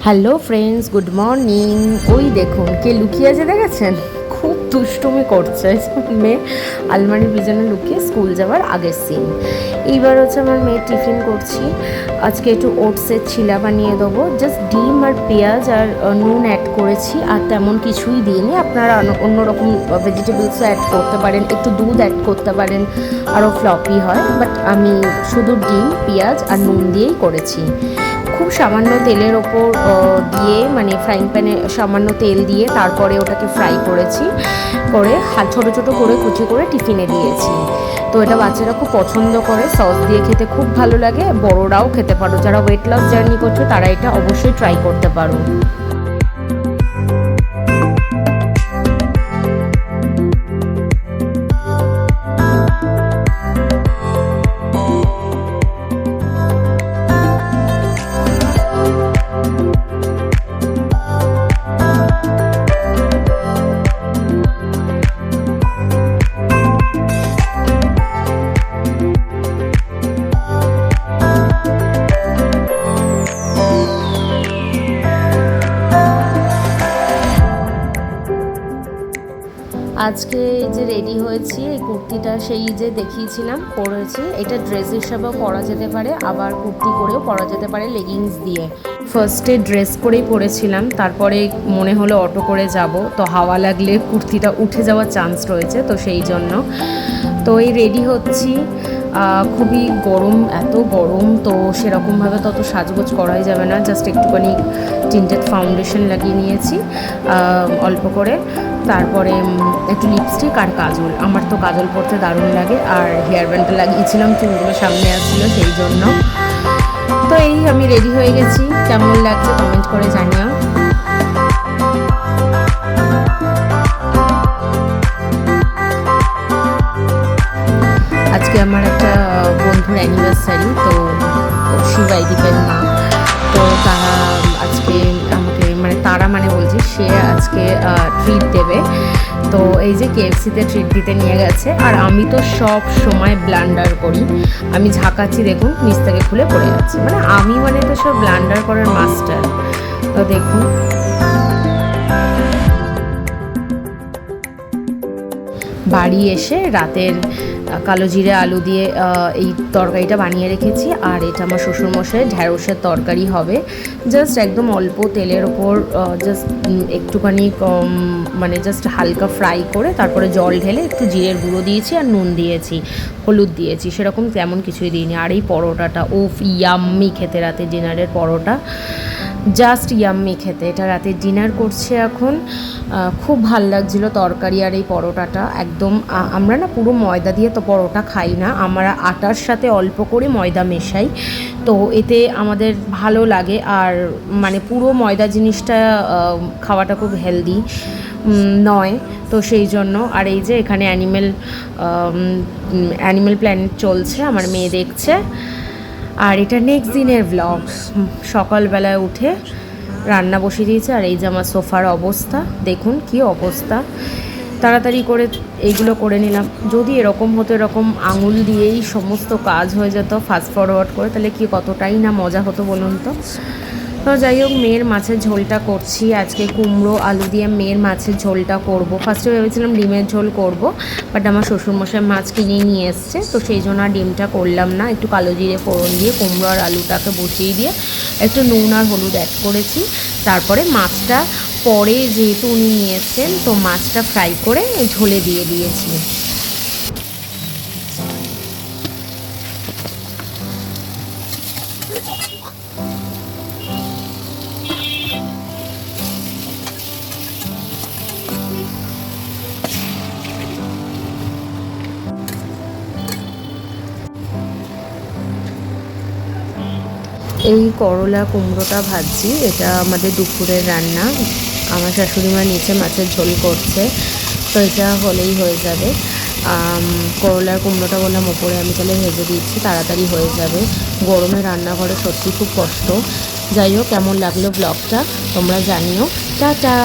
Hello friends, good morning. ওই দেখুন কে লুকিয়ে আছে দেখেছেন, খুব দুষ্টুমি করছে মেয়ে আলমারির পিছনে লুকিয়ে স্কুল যাওয়ার আগের সিন। এইবার হচ্ছে আমার মেয়ে টিফিন করছি। আজকে একটু ওটসের ছিলা বানিয়ে দেবো, জাস্ট ডিম আর পেঁয়াজ আর নুন অ্যাড করেছি, আর তেমন কিছুই দিইনি। আপনারা অন্যরকম ভেজিটেবলসও অ্যাড করতে পারেন, একটু দুধ অ্যাড করতে পারেন, আরও ফ্লপি হয়। বাট আমি শুধু ডিম, পেঁয়াজ আর নুন দিয়েই করেছি। খুব সামান্য তেলের ওপর দিয়ে, মানে ফ্রাইং প্যানে সামান্য তেল দিয়ে তারপরে ওটাকে ফ্রাই করেছি, করে ছোটো ছোটো করে কুচি করে টিফিনে দিয়েছি। তো এটা বাচ্চারা খুব পছন্দ করে, সস দিয়ে খেতে খুব ভালো লাগে। বড়রাও খেতে পারো, যারা ওয়েট লস জার্নি করছো তারা এটা অবশ্যই ট্রাই করতে পারো। আজকে যে রেডি হয়েছি, এই কুর্তিটা সেই যে দেখিয়েছিলাম পরেছি। এটা ড্রেস হিসাবেও পরা যেতে পারে, আবার কুর্তি করেও পরা যেতে পারে লেগিংস দিয়ে। ফার্স্টে ড্রেস করেই পরেছিলাম, তারপরে মনে হলো অটো করে যাব, তো হাওয়া লাগলে কুর্তিটা উঠে যাওয়ার চান্স রয়েছে, তো সেই জন্য তো এই রেডি হচ্ছি। খুবই গরম, এত গরম, তো সেরকমভাবে তত সাজগোজ করাই যাবে না। জাস্ট একটুখানি টিন্টেড ফাউন্ডেশন লাগিয়ে নিয়েছি অল্প করে, তারপরে একটু লিপস্টিক আর কাজল। আমার তো কাজল পরতে দারুণ লাগে, আর হেয়ার ব্যান্ডটা লাগিয়েছিলাম, চুলগুলো সামনে আসছিলো সেই জন্য। তো এই আমি রেডি হয়ে গেছি, কেমন লাগছে কমেন্ট করে জানিও। আজকে আমার একটা বন্ধুর অ্যানিভার্সারি, তো শিবাইদীপের মা, তো তারা আজকে আমাকে তারা বলছি সে আজকে ট্রিট দেবে। তো এই যে কেএফসিতে ট্রিট দিতে নিয়ে গেছে, আর আমি তো সব সময় ব্লান্ডার করি। আমি ঝাঁকাচ্ছি, দেখুন নিচ থেকে খুলে পড়ে যাচ্ছে। আমি তো সব ব্লান্ডার করার মাস্টার। তো দেখুন, বাড়ি এসে রাতের কালো জিরে আলু দিয়ে এই তরকারিটা বানিয়ে রেখেছি। আর এটা আমার শ্বশুরমশাই ঢ্যাঁড়সের তরকারি হবে। জাস্ট একদম অল্প তেলের ওপর জাস্ট একটুখানি জাস্ট হালকা ফ্রাই করে তারপরে জল ঢেলে একটু জিরের গুঁড়ো দিয়েছি আর নুন দিয়েছি, হলুদ দিয়েছি, সেরকম তেমন কিছুই দিইনি। আর এই পরোটাটা ইয়াম্মি খেতে, রাতের ডিনারের পরোটা জাস্ট ইয়াম্মি খেতে। এটা রাতের ডিনার করছে এখন। খুব ভাল লাগছিলো তরকারি আর এই পরোটাটা। একদম আমরা না পুরো ময়দা দিয়ে তো পরোটা খাই না, আমরা আটার সাথে অল্প করে ময়দা মেশাই, তো এতে আমাদের ভালো লাগে। আর পুরো ময়দা জিনিসটা খাওয়াটা খুব হেলদি নয়, তো সেই জন্য। আর এই যে এখানে অ্যানিমেল প্ল্যানেট চলছে, আমার মেয়ে দেখছে। আর এটা নেক্সট দিনের ব্লগ। সকালবেলায় উঠে রান্না বসিয়ে দিয়েছে, আর এই যে আমার সোফার অবস্থা দেখুন কি অবস্থা। তাড়াতাড়ি করে এইগুলো করে নিলাম। যদি এরকম হতো, এরকম আঙুল দিয়েই সমস্ত কাজ হয়ে যেত ফাস্ট ফরওয়ার্ড করে, তাহলে কি কতটাই না মজা হতো বলুন তো। তো যাই হোক, মেয়ের মাছের ঝোলটা করছি আজকে। কুমড়ো আলু দিয়ে মেয়ের মাছের ঝোলটা করব। ফার্স্টে ভেবেছিলাম ডিমের ঝোল করব, বাট আমার শ্বশুরমশাই মাছ কিনে নিয়ে এসছে, তো সেই জন্য আর ডিমটা করলাম না। একটু কালো জিরে ফোড়ন দিয়ে কুমড়ো আর আলুটাকে বসিয়ে দিয়ে একটু নুন আর হলুদ অ্যাড করেছি। তারপরে মাছটা পরে যেহেতু উনি নিয়ে এসছেন, তো মাছটা ফ্রাই করে ঝোলে দিয়ে দিয়েছি। এই করলা কুমড়োটা ভাজছি, এটা আমাদের দুপুরের রান্না। আমার শাশুড়িমা নিচে মাছের ঝোল করছে, তো এটা হলেই হয়ে যাবে। করলার কুমড়োটা বললাম ওপরে আমি তাহলে ভেজে দিচ্ছি, তাড়াতাড়ি হয়ে যাবে। গরমে রান্নাঘরে সত্যি খুব কষ্ট। যাই হোক, কেমন লাগলো ব্লগটা তোমরা জানিও। টাটা।